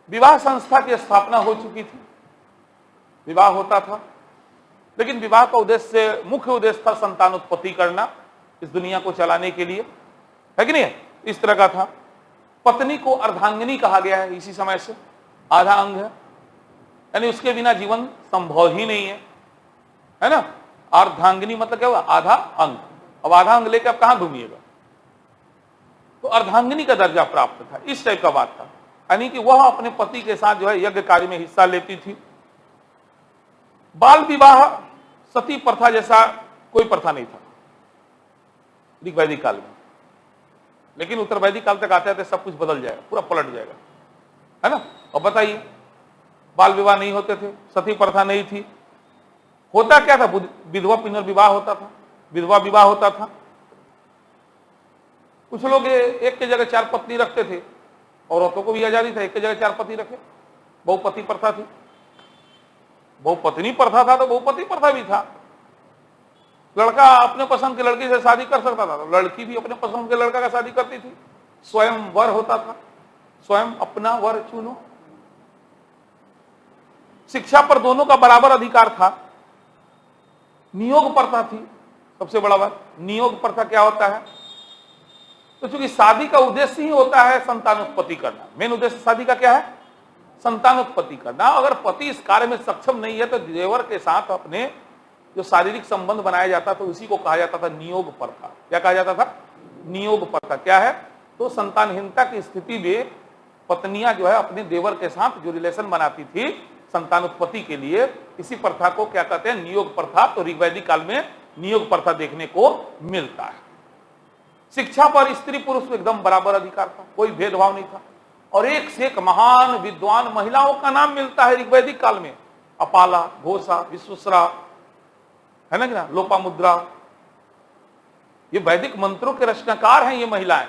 विवाह संस्था की स्थापना हो चुकी थी, विवाह होता था, लेकिन विवाह का उद्देश्य, मुख्य उद्देश्य था संतान उत्पत्ति करना, इस दुनिया को चलाने के लिए, है कि नहीं। इस तरह का था। पत्नी को अर्धांगिनी कहा गया है इसी समय से, आधा अंग है, यानी उसके बिना जीवन संभव ही नहीं है ना। अर्धांगिनी मतलब क्या हुआ, आधा अंग। अब आधा अंग लेके आप कहां घूमिएगा, तो अर्धांगिनी का दर्जा प्राप्त था, इस टाइप का बात था। यानी कि वह अपने पति के साथ जो है यज्ञ कार्य में हिस्सा लेती थी। बाल विवाह, सती प्रथा जैसा कोई प्रथा नहीं था ऋग वैदिक काल में, लेकिन उत्तर वैदिक काल तक आते आते सब कुछ बदल जाएगा, पूरा पलट जाएगा, है ना। और बताइए, बाल विवाह नहीं होते थे, सती प्रथा नहीं थी, होता क्या था, विधवा पुनर्विवाह होता था, विधवा विवाह होता था। कुछ लोग एक के जगह 4 पत्नी रखते थे, औरतों को भी आजादी था, एक के जगह 4 पति रखे, बहुपति प्रथा थी। बहुपत्नी प्रथा था तो बहुपति प्रथा भी था। लड़का अपने पसंद की लड़की से शादी कर सकता था, तो लड़की भी अपने पसंद के लड़का का शादी करती थी। स्वयं वर होता था, स्वयं अपना वर चुनो। शिक्षा पर दोनों का बराबर अधिकार था। नियोग प्रथा थी, सबसे बड़ा बात। नियोग प्रथा क्या होता है, तो चूंकि शादी का उद्देश्य ही होता है संतान उत्पत्ति करना, मेन उद्देश्य शादी का क्या है, संतान उत्पत्ति करना। अगर पति इस कार्य में सक्षम नहीं है तो देवर के साथ अपने जो शारीरिक संबंध बनाया जाता था उसी को कहा जाता था नियोग प्रथा। क्या कहा जाता था, नियोग प्रथा। क्या है, तो संतानहीनता की स्थिति में पत्नियां जो है अपने देवर के साथ जो रिलेशन बनाती थी संतान उत्पत्ति के लिए, इसी प्रथा को क्या कहते हैं, नियोग प्रथा। तो ऋग्वैदिक काल में नियोग प्रथा देखने को मिलता है। शिक्षा पर स्त्री पुरुष को एकदम बराबर अधिकार था, कोई भेदभाव नहीं था। और एक से एक महान विद्वान महिलाओं का नाम मिलता है ऋग्वैदिक काल में, अपाला, घोषा, विश्वश्रा, है ना कि ना, लोपामुद्रा। ये वैदिक मंत्रों के रचनाकार हैं ये महिलाएं,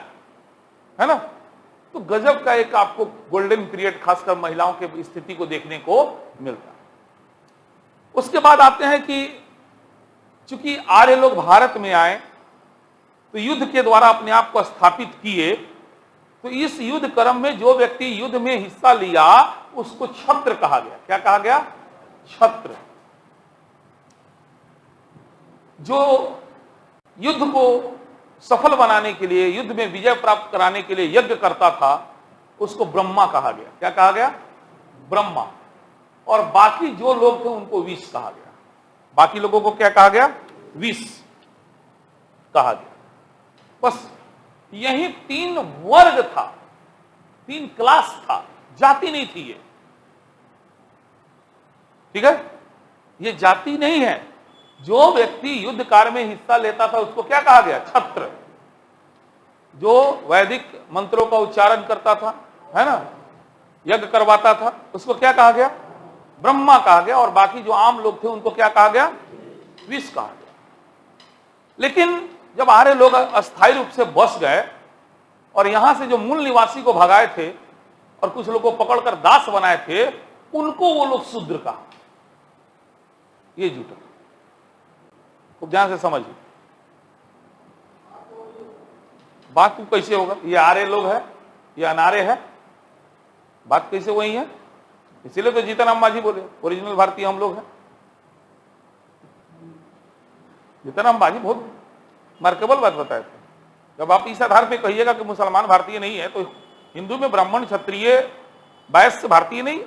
है ना। तो गजब का एक आपको गोल्डन पीरियड खासकर महिलाओं के स्थिति को देखने को मिलता है। उसके बाद आते हैं कि चूंकि आर्य लोग भारत में आए तो युद्ध के द्वारा अपने आप को स्थापित किए, तो इस युद्ध क्रम में जो व्यक्ति युद्ध में हिस्सा लिया उसको क्षत्र कहा गया। क्या कहा गया, क्षत्र। जो युद्ध को सफल बनाने के लिए, युद्ध में विजय प्राप्त कराने के लिए यज्ञ करता था उसको ब्रह्मा कहा गया। क्या कहा गया, ब्रह्मा। और बाकी जो लोग थे उनको विष कहा गया। बाकी लोगों को क्या कहा गया, विष कहा गया। बस यही 3 वर्ग था, 3 क्लास था, जाति नहीं थी ये, ठीक है। ये जाति नहीं है। जो व्यक्ति युद्ध कार्य में हिस्सा लेता था उसको क्या कहा गया, छत्र। जो वैदिक मंत्रों का उच्चारण करता था, है ना, यज्ञ करवाता था, उसको क्या कहा गया, ब्रह्मा कहा गया। और बाकी जो आम लोग थे उनको क्या कहा गया, विष कहा गया। लेकिन जब आर्य लोग अस्थायी रूप से बस गए और यहां से जो मूल निवासी को भगाए थे और कुछ लोगों को पकड़कर दास बनाए थे, उनको वो लोग शूद्र कहा। ये जुटा, खूब ध्यान से समझिए बात को। कैसे होगा, ये आर्य लोग है, ये अनार्य है, बात कैसे वही है। इसीलिए तो जीतनराम मांझी बोले ओरिजिनल भारतीय हम लोग हैं। जीतनराम मांझी बहुत मार्केबल बात बताए थे। जब आप इस आधार पे कहिएगा कि मुसलमान भारतीय नहीं है, तो हिंदू में ब्राह्मण, क्षत्रिय, वैश्य भारतीय नहीं,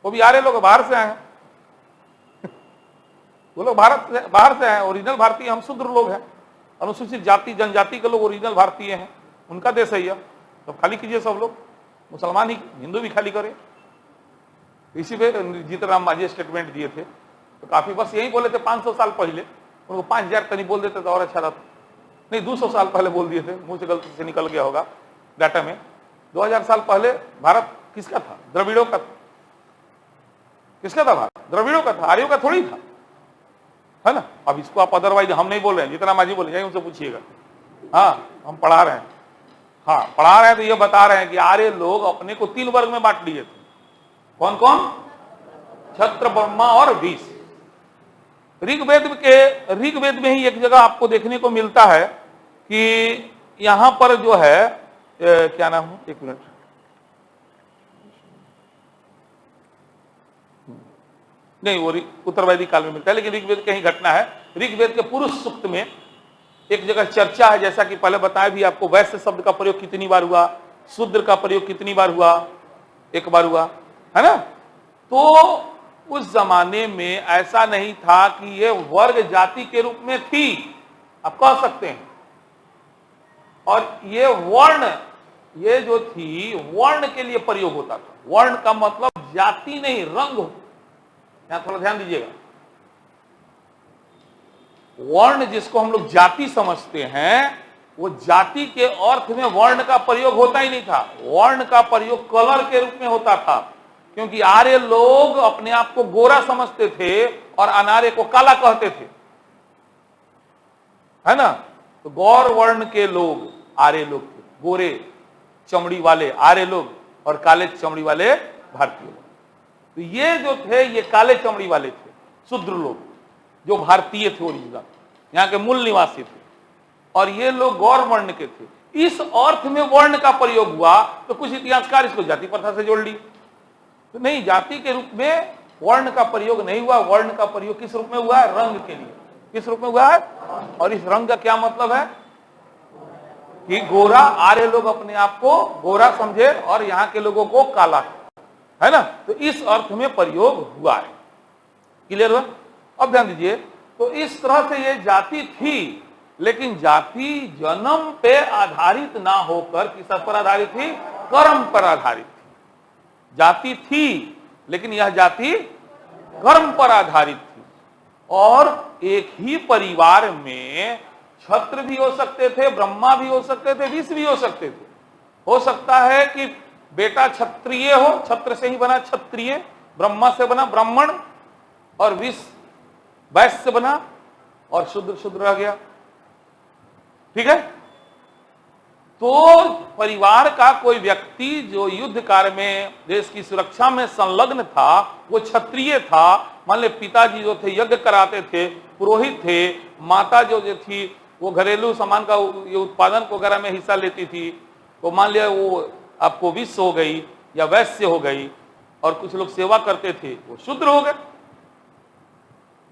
वो भी आर्य लोग बाहर से आए हैं। वो लोग बाहर से आए हैं। ओरिजिनल भारतीय हम शूद्र लोग हैं, अनुसूचित जाति जनजाति के लोग ओरिजिनल भारतीय हैं, उनका देश है यह। तो खाली कीजिए सब लोग, मुसलमान ही, हिंदू भी खाली करें। इसी पे जीतनराम मांझी स्टेटमेंट दिए थे, तो काफी बस यही बोले थे 500 साल पहले। उनको 5000 कहीं बोल देते तो और अच्छा रहता। नहीं, 200 साल पहले बोल दिए थे, मुंह से गलती से निकल गया होगा डाटा में। 2000 साल पहले भारत किसका था, द्रविड़ों का। किसका था भारत, द्रविड़ों का था, आर्यों का थोड़ी था। है ना। अब इसको आप अदरवाइज हम नहीं बोल रहे हैं, जितना मर्जी बोले जाइए उनसे पूछिएगा। हाँ, हम पढ़ा रहे हैं, हाँ पढ़ा रहे हैं, तो ये बता रहे हैं कि आर्य लोग अपने को 3 वर्ग में बांट लिए थे। कौन कौन? क्षत्र, ब्रह्मा और विष। ऋग्वेद में ही एक जगह आपको देखने को मिलता है कि यहां पर जो है क्या नाम है, 1 मिनट, नहीं वो उत्तरवैदिक काल में मिलता है, लेकिन ऋग्वेद की ही घटना है। ऋग्वेद के पुरुष सूक्त में एक जगह चर्चा है, जैसा कि पहले बताया भी आपको, वैश्य शब्द का प्रयोग कितनी बार हुआ, शूद्र का प्रयोग कितनी बार हुआ, 1 बार हुआ, है ना। तो उस जमाने में ऐसा नहीं था कि ये वर्ग जाति के रूप में थी, आप कह सकते हैं, और ये वर्ण, ये जो थी वर्ण के लिए प्रयोग होता था। वर्ण का मतलब जाति नहीं, रंग हो। यहां थोड़ा ध्यान दीजिएगा, वर्ण जिसको हम लोग जाति समझते हैं, वो जाति के अर्थ में वर्ण का प्रयोग होता ही नहीं था। वर्ण का प्रयोग कलर के रूप में होता था, क्योंकि आर्य लोग अपने आप को गोरा समझते थे और अनार्य को काला कहते थे, है ना। तो गौर वर्ण के लोग आर्य लोग थे, गोरे चमड़ी वाले आर्य लोग, और काले चमड़ी वाले भारतीय लोग। तो ये जो थे ये काले चमड़ी वाले थे, शूद्र लोग, जो भारतीय थे, ओरिजिनल यहाँ के मूल निवासी थे, और ये लोग गौर वर्ण के थे। इस अर्थ में वर्ण का प्रयोग हुआ, तो कुछ इतिहासकार इसको जाति प्रथा से जोड़ ली। तो नहीं, जाति के रूप में वर्ण का प्रयोग नहीं हुआ। वर्ण का प्रयोग किस रूप में हुआ है? रंग के लिए। किस रूप में हुआ है? और इस रंग का क्या मतलब है कि गोरा, आर्य लोग अपने आप को गोरा समझे और यहाँ के लोगों को काला, है ना। तो इस अर्थ में प्रयोग हुआ है। क्लियर हुआ? अब ध्यान दीजिए, तो इस तरह से ये जाति थी, लेकिन जाति जन्म पे आधारित ना होकर किस पर आधारित थी? कर्म पर आधारित थी। जाति थी, लेकिन यह जाति कर्म पर आधारित थी। और एक ही परिवार में क्षत्र भी हो सकते थे, ब्रह्मा भी हो सकते थे, विष भी हो सकते थे। हो सकता है कि बेटा क्षत्रिय हो, छत्र से ही बना क्षत्रिय, ब्रह्मा से बना ब्राह्मण, और विष वैश्य से बना, और शूद्र शूद्र रह गया। ठीक है। तो परिवार का कोई व्यक्ति जो युद्ध कार्य में, देश की सुरक्षा में संलग्न था, वो क्षत्रिय था। मान ले पिताजी जो थे यज्ञ कराते थे, पुरोहित थे, माता जो थी वो घरेलू सामान का उत्पादन वगैरह में हिस्सा लेती थी। तो मान लिया वो आपको विष हो गई या वैश्य हो गई, और कुछ लोग सेवा करते थे, वो शूद्र हो गए।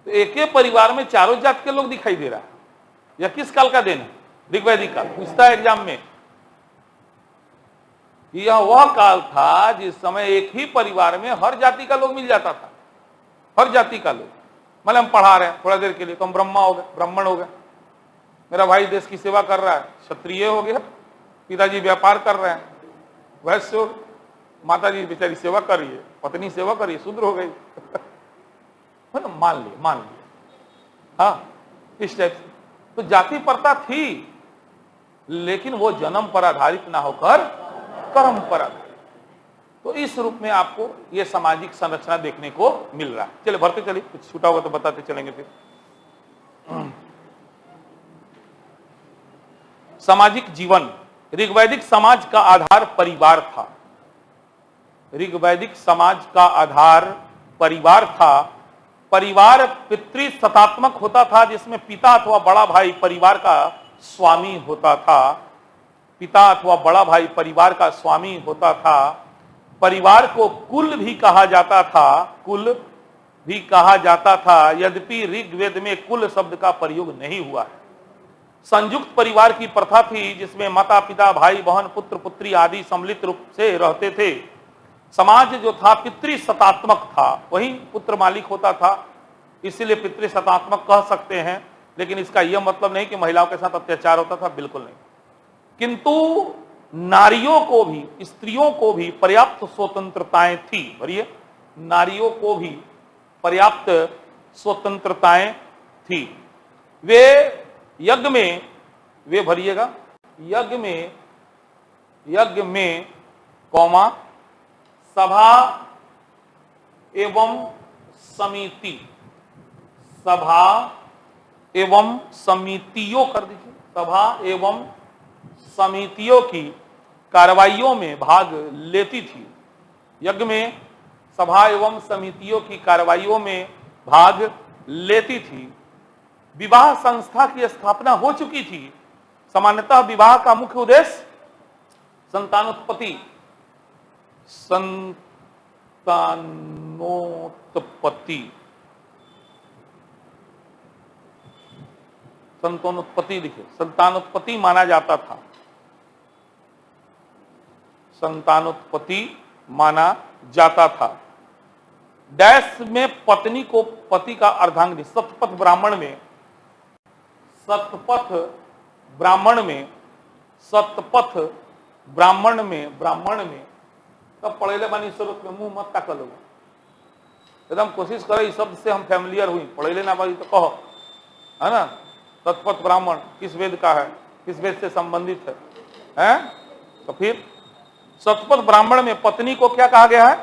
तो एक ही परिवार में चारों जात के लोग दिखाई दे रहा है। यह किस काल का दिन है? ऋग्वैदिक काल। पूछता है एग्जाम में, यह वह काल था जिस समय एक ही परिवार में हर जाति का लोग मिल जाता था, हर जाति का लोग। मतलब हम पढ़ा रहे हैं थोड़ा देर के लिए, तो हम ब्रह्मा हो गए, ब्राह्मण हो गए, मेरा भाई देश की सेवा कर रहा है, क्षत्रिय हो गया, पिताजी व्यापार कर रहे हैं, वैश्य हो, माताजी बेचारी सेवा कर रही है, पत्नी सेवा कर रही है, शूद्र हो गई। मान लिया, हाँ, इस टाइप से। तो जाति प्रथा थी, लेकिन वो जन्म पर आधारित ना होकर कर्म पर आधारित। तो इस रूप में आपको ये सामाजिक संरचना देखने को मिल रहा है। चलिए बढ़ते चलिए, कुछ छूटा होगा तो बताते चलेंगे फिर। सामाजिक जीवन, ऋग्वैदिक समाज का आधार परिवार था। ऋग्वैदिक समाज का आधार परिवार था। परिवार पितृसत्तात्मक होता था, जिसमें पिता अथवा बड़ा भाई परिवार का स्वामी होता था। पिता अथवा बड़ा भाई परिवार का स्वामी होता था। परिवार को कुल भी कहा जाता था, कुल भी कहा जाता था, यद्यपि ऋग्वेद में कुल शब्द का प्रयोग नहीं हुआ है। संयुक्त परिवार की प्रथा थी, जिसमें माता पिता भाई बहन पुत्र पुत्री आदि सम्मिलित रूप से रहते थे। समाज जो था पितृसत्तात्मक था, वही पुत्र मालिक होता था, इसीलिए पितृसत्तात्मक कह सकते हैं। लेकिन इसका यह मतलब नहीं कि महिलाओं के साथ अत्याचार होता था, बिल्कुल नहीं। किंतु नारियों को भी, स्त्रियों को भी पर्याप्त स्वतंत्रताएं थी। भरिए, नारियों को भी पर्याप्त स्वतंत्रताएं थी। वे यज्ञ में, वे भरिएगा, यज्ञ में कौमा सभा एवं समिति, सभा एवं समितियों कर दीजिए, सभा एवं समितियों की कार्रवाइयों में भाग लेती थी। यज्ञ में सभा एवं समितियों की कार्रवाइयों में भाग लेती थी। विवाह संस्था की स्थापना हो चुकी थी। सामान्यतः विवाह का मुख्य उद्देश्य संतानोत्पत्ति लिखे, संतानोत्पत्ति माना जाता था, संतानोत्पत्ति माना जाता था। डैश में पत्नी को पति का अर्धांगिनी, सतपथ ब्राह्मण में, सतपथ ब्राह्मण में, सतपथ ब्राह्मण में तब पढ़ेले बानी स्वरूप में मुंह मत ताकल हो, एकदम कोशिश करे इस शब्द से हम फैमिलियर हुई, पढ़ेले ना बानी तो कहो, है ना। सतपथ ब्राह्मण किस वेद का है, किस वेद से संबंधित है? तो फिर सतपथ ब्राह्मण में पत्नी को क्या कहा गया है?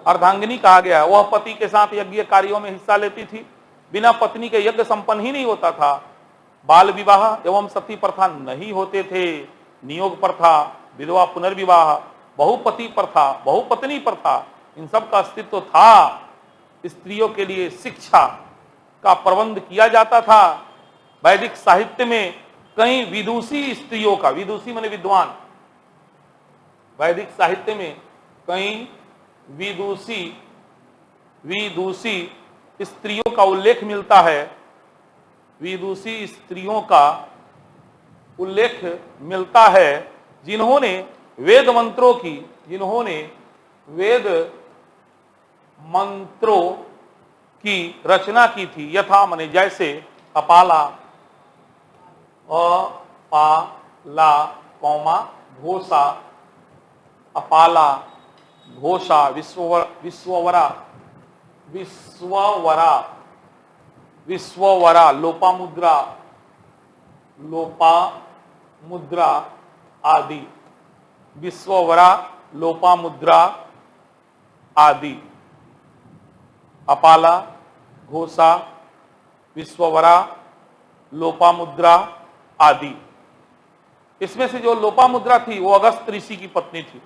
अर्धांगिनी कहा गया है। वह पति के साथ यज्ञ कार्यों में हिस्सा लेती थी। बिना पत्नी के यज्ञ संपन्न ही नहीं होता था। बाल विवाह एवं सती प्रथा नहीं होते थे। नियोग प्रथा, विधवा पुनर्विवाह, बहुपति प्रथा, बहुपत्नी प्रथा, इन सब का अस्तित्व था। स्त्रियों के लिए शिक्षा का प्रबंध किया जाता था। वैदिक साहित्य में कई विदुषी स्त्रियों का, विदुषी माने विद्वान, वैदिक साहित्य में कई विदुषी स्त्रियों का उल्लेख मिलता है। विदुषी स्त्रियों का उल्लेख मिलता है जिन्होंने वेद मंत्रों की रचना की थी। यथा माने जैसे अपाला, अपाला कौमा घोषा, अपाला घोषा, विश्ववरा, लोपामुद्रा आदि, विश्ववरा, लोपामुद्रा आदि, अपाला, घोषा, विश्ववरा, लोपामुद्रा आदि। इसमें से जो लोपामुद्रा थी वो अगस्त ऋषि की पत्नी थी।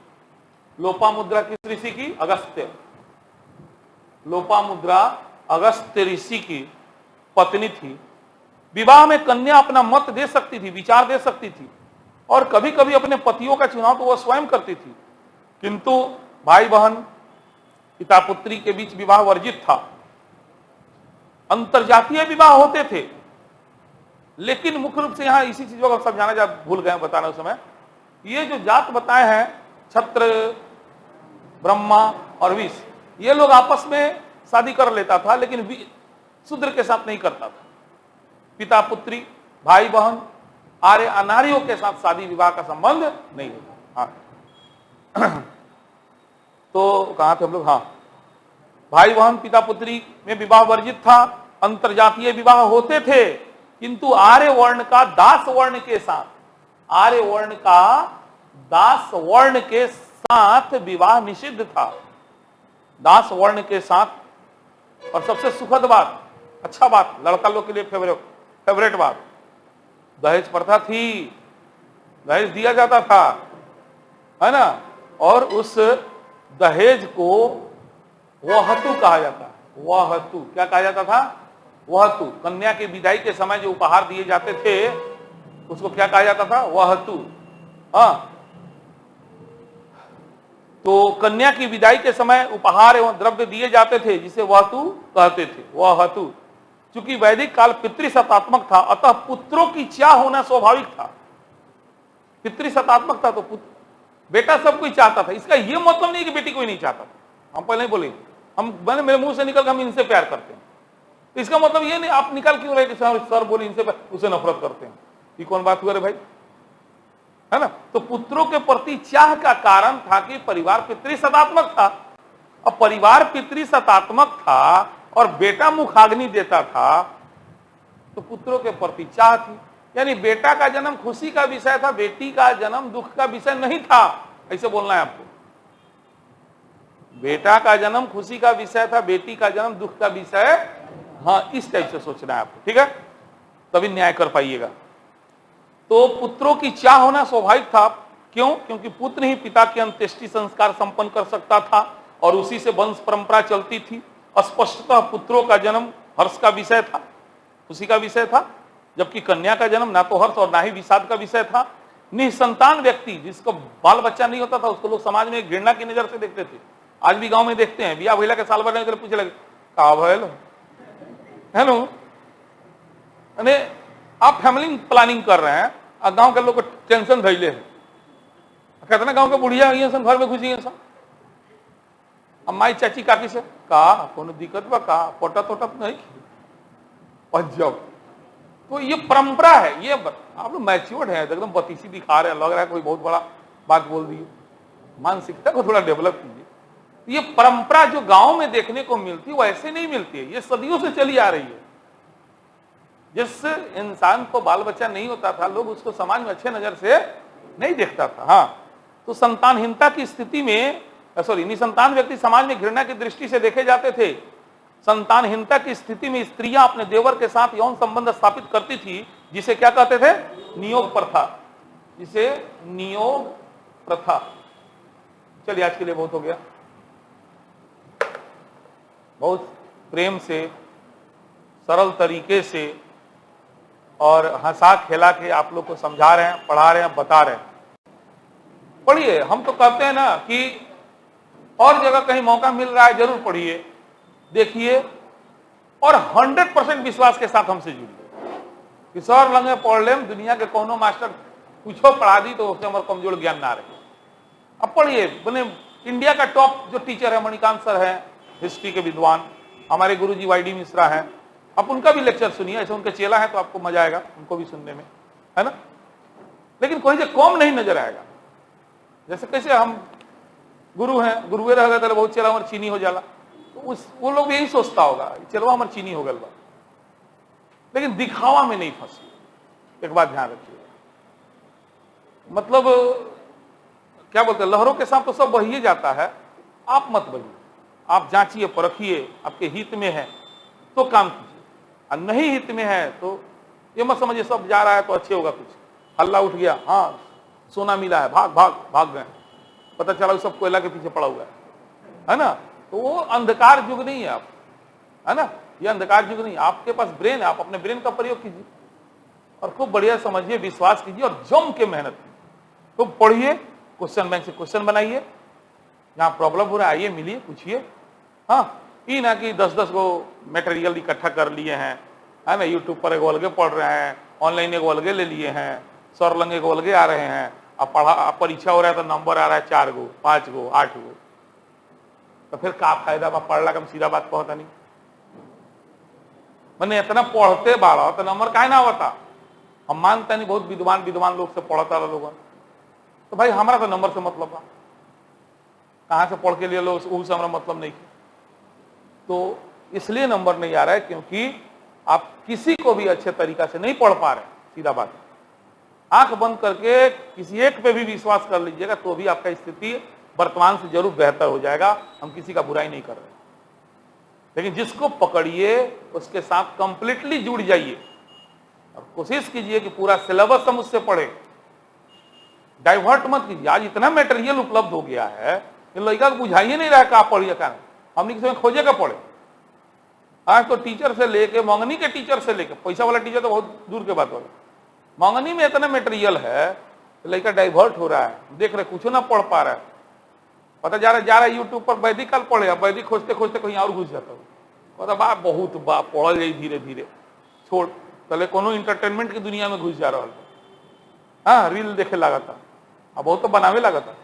लोपामुद्रा किस ऋषि की? अगस्त्य। लोपामुद्रा अगस्त्य ऋषि की पत्नी थी। विवाह में कन्या अपना मत दे सकती थी, विचार दे सकती थी, और कभी कभी अपने पतियों का चुनाव तो वह स्वयं करती थी। किंतु भाई बहन, पिता पुत्री के बीच विवाह वर्जित था। अंतरजातीय विवाह होते थे, लेकिन मुख्य रूप से यहां इसी चीजों को समझाना भूल गए बताने उस समय। ये जो जात बताए हैं, क्षत्र, ब्रह्मा और विष, ये लोग आपस में शादी कर लेता था, लेकिन शूद्र के साथ नहीं करता था। पिता पुत्री, भाई बहन, आर्य अनार्यों के साथ शादी विवाह का संबंध नहीं होता। हाँ तो कहां थे हम लोग? हाँ, भाई बहन, पिता पुत्री में विवाह वर्जित था। अंतरजातीय विवाह होते थे, किंतु आर्य वर्ण का दास वर्ण के साथ, आर्य वर्ण का दास वर्ण के साथ विवाह निषिद्ध था। दास वर्ण के साथ। और सबसे सुखद बात, अच्छा बात, लड़का लोग के लिए फेवरेट बात, दहेज प्रथा थी, दहेज दिया जाता था, है ना। और उस दहेज को वहतु कहा जाता है। वहतु क्या कहा जाता था? वहतु। कन्या के विदाई के समय जो उपहार दिए जाते थे उसको क्या कहा जाता था? वहतु। हाँ, तो कन्या की विदाई के समय उपहार एवं द्रव्य दिए जाते थे, जिसे वहतु कहते थे। वहतु। चूंकि वैदिक काल पितृसत्तात्मक था, अतः पुत्रों की चाह होना स्वाभाविक था। पितृसत्तात्मक था तो बेटा सब कोई चाहता था। इसका यह मतलब नहीं कि बेटी कोई नहीं चाहता था। हम पहले नहीं बोले, मैंने मेरे मुंह से निकल हम इनसे प्यार करते हैं, तो इसका मतलब ये नहीं आप निकल क्यों रहे कि सर बोले इनसे उसे नफरत करते हैं। ये कौन बात हुआ रे भाई, है ना। तो पुत्रों के प्रति चाह का कारण था कि परिवार पितृसत्तात्मक था। अब परिवार पितृसत्तात्मक था और बेटा मुखाग्नि देता था, तो पुत्रों के प्रति चाह थी। यानी बेटा का जन्म खुशी का विषय था, बेटी का जन्म दुख का विषय नहीं था। ऐसे बोलना है आपको। बेटा का जन्म खुशी का विषय था, बेटी का जन्म दुख का विषय। हाँ, इस टाइप से सोचना है आपको, ठीक है। तभी न्याय कर पाइएगा। तो पुत्रों की चाह होना स्वाभाविक था। क्यों? क्योंकि पुत्र ही पिता के अंत्येष्टि संस्कार संपन्न कर सकता था और उसी से वंश परंपरा चलती थी। स्पष्टतः पुत्रों का जन्म हर्ष का विषय था, उसी का विषय था, जबकि कन्या का जन्म ना तो हर्ष और ना ही विषाद का विषय था। निसंतान व्यक्ति जिसको बाल बच्चा नहीं होता था उसको लोग समाज में घृणा की नजर से देखते थे। आज भी गांव में देखते हैं, बिया भैला के साल भर नहीं पूछे लगे का भैल है नो, अरे आप फैमिली प्लानिंग कर रहे हैं और गांव के लोग को टेंशन धैले है। कहते ना गांव के बुढ़िया सन घर में घुसी सन, अब माई चाची काकी से का कोनो दिक्कत बा का पोटत ओटत नहीं पंजब। तो ये परंपरा है, ये आप लोग मैच्योर्ड है, एकदम बतीसी दिखा रहे हैं, लग रहा है कोई बहुत बड़ा बात बोल दी। मानसिकता को थोड़ा डेवलप कीजिए। ये परंपरा जो गांव में देखने को मिलती वो ऐसे नहीं मिलती है, ये सदियों से चली आ रही है। जिस इंसान को बाल बच्चा नहीं होता था लोग उसको समाज में अच्छे नजर से नहीं देखता था। हाँ, तो संतानहीनता की स्थिति में निसंतान व्यक्ति समाज में घृणा की दृष्टि से देखे जाते थे। संतानहीनता की स्थिति में स्त्रियां अपने देवर के साथ यौन संबंध स्थापित करती थी, जिसे क्या कहते थे? नियोग प्रथा, जिसे नियोग प्रथा। चलिए आज के लिए बहुत हो गया। बहुत प्रेम से, सरल तरीके से और हंसा खेला के आप लोग को समझा रहे हैं, पढ़ा रहे हैं, बता रहे हैं। पढ़िए, हम तो कहते हैं ना कि और जगह कहीं मौका मिल रहा है जरूर पढ़िए, देखिए और 100% विश्वास के साथ हमसे जुड़िए कि सर लंगे पढ़ लेम, दुनिया के कोनो मास्टर कुछो पढ़ा दी तो उससे हमारे कमजोर ज्ञान ना रहे। अब पढ़िए, बने इंडिया का टॉप जो टीचर है मणिकांत सर है, हिस्ट्री के विद्वान, हमारे गुरुजी वाईडी मिश्रा हैं, आप उनका भी लेक्चर सुनिए। ऐसे उनके चेला है तो आपको मजा आएगा उनको भी सुनने में, है ना। लेकिन कोई से कम नहीं नजर आएगा। जैसे कैसे हम गुरु हैं, गुरुए रह गए बहुत चेला हमारे चीनी हो जाला, तो वो लोग भी यही सोचता होगा चलवा हमारे चीनी हो गल बा। लेकिन दिखावा में नहीं फंसी। एक बात ध्यान रखिएगा, मतलब क्या बोलते हैं, लहरों के साथ तो सब बहिए जाता है, आप मत बहिए। आप जांचिए, परखिए, आपके हित में है तो काम कीजिए, और नहीं हित में है तो ये मत समझिए सब जा रहा है तो अच्छे होगा। कुछ हल्ला उठ गया, हाँ सोना मिला है, भाग भाग भाग गए, पता चला सब कोयला के पीछे पड़ा हुआ है ना। तो वो अंधकार युग नहीं है आप, है ना, ये अंधकार युग नहीं। आपके पास ब्रेन है, आप अपने ब्रेन का प्रयोग कीजिए और खूब बढ़िया समझिए, विश्वास कीजिए और जम के मेहनत कीजिए। खूब पढ़िए, क्वेश्चन बैंक से क्वेश्चन बनाइए, जहाँ प्रॉब्लम हो रहा है आइए मिलिए, पूछिए। हाँ, ये ना कि 10-10 को मटेरियल इकट्ठा कर लिए हैं, है ना, यूट्यूब पर एक अलगे पढ़ रहे हैं, ऑनलाइन एक अलगे ले लिए हैं, सर लंगे को अलगे आ रहे हैं, अब परीक्षा हो रहा है तो नंबर आ रहा है 4 गो 5 गो 8 गो, तो फिर का फायदा बा पढ़ला कम। सीधा बात कहता नहीं, मैंने इतना पढ़ते बाड़ा तो नंबर काहे ना होता। हम मानते नहीं बहुत विद्वान लोग से पढ़ता लोग, तो भाई हमारा तो नंबर से मतलब बा, कहाँ से पढ़ के लिए लोग उससे हमारा मतलब नहीं। तो इसलिए नंबर नहीं आ रहा है क्योंकि आप किसी को भी अच्छे तरीका से नहीं पढ़ पा रहे। सीधा बात, आंख बंद करके किसी एक पे भी विश्वास कर लीजिएगा तो भी आपका स्थिति वर्तमान से जरूर बेहतर हो जाएगा। हम किसी का बुराई नहीं कर रहे, लेकिन जिसको पकड़िए उसके साथ कंप्लीटली जुड़ जाइए और कोशिश कीजिए कि पूरा सिलेबस हम उससे पढ़े। डाइवर्ट मत कीजिए। आज इतना मटेरियल उपलब्ध हो गया है, इन लड़का को बुझाइए नहीं रहा का पढ़िए का, हमने किसी में खोजे का पढ़े। आज तो टीचर से लेके, मंगनी के टीचर से लेके, पैसा वाला टीचर तो बहुत दूर के बात होगा, मंगनी में इतना मटेरियल है, लड़का डाइवर्ट हो रहा है, देख रहे कुछ ना पढ़ पा रहा है, पता जा रहा है यूट्यूब पर वैदिक काल पढ़े, अब वैदिक खोजते खोजते कहीं और घुस जाता हूँ, पता बा बहुत बा पढ़ल जाए धीरे धीरे, छोड़ पहले कोनो इंटरटेनमेंट की दुनिया में घुस जा रहा है। हाँ, रील देखे लगा था, अब बहुत तो बनावे लगा था।